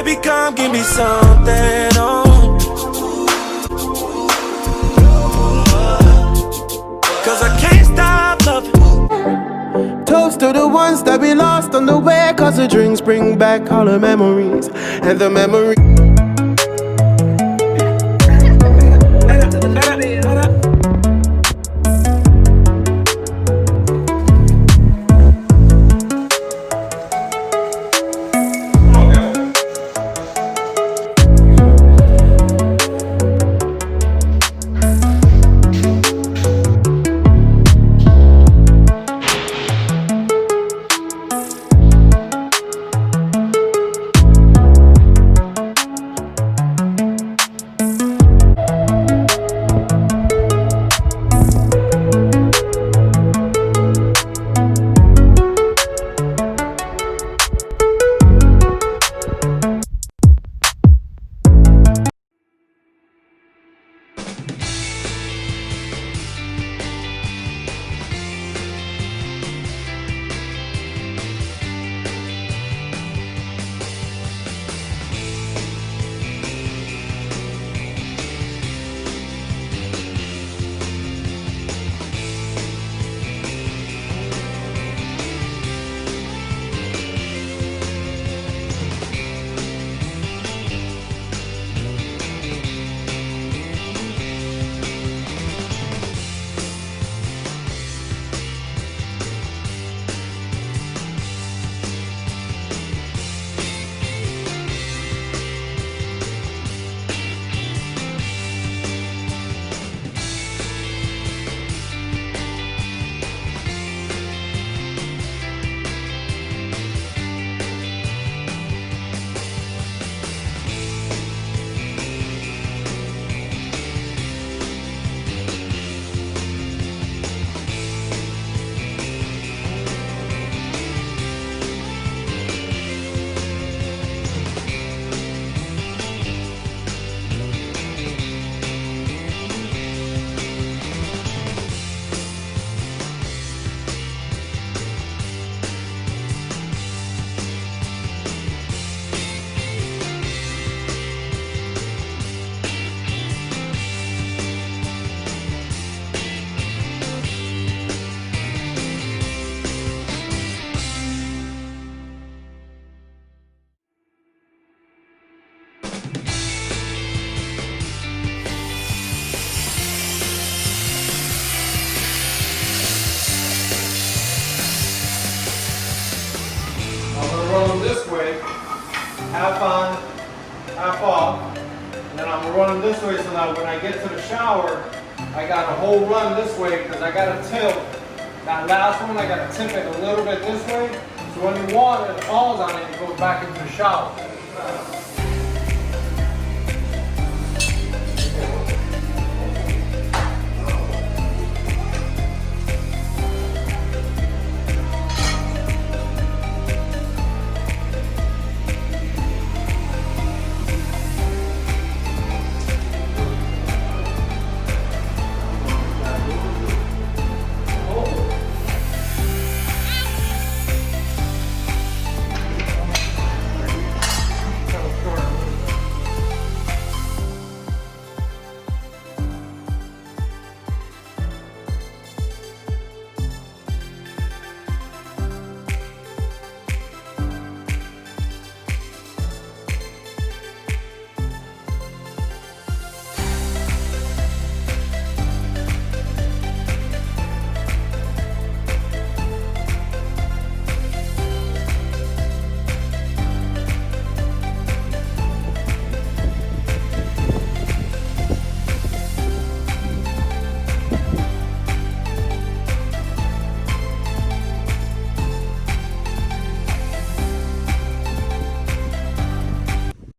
Baby, come give me something, oh. Cause I can't stop loving. Toast to the ones that we lost on the way, cause the drinks bring back all the memories. And the memories. This way, half on, half off, and then I'm gonna run them this way so that when I get to the shower, I got a whole run this way because I got to tilt. That last one, I got to tip it a little bit this way, so when the water falls on it, it goes back into the shower.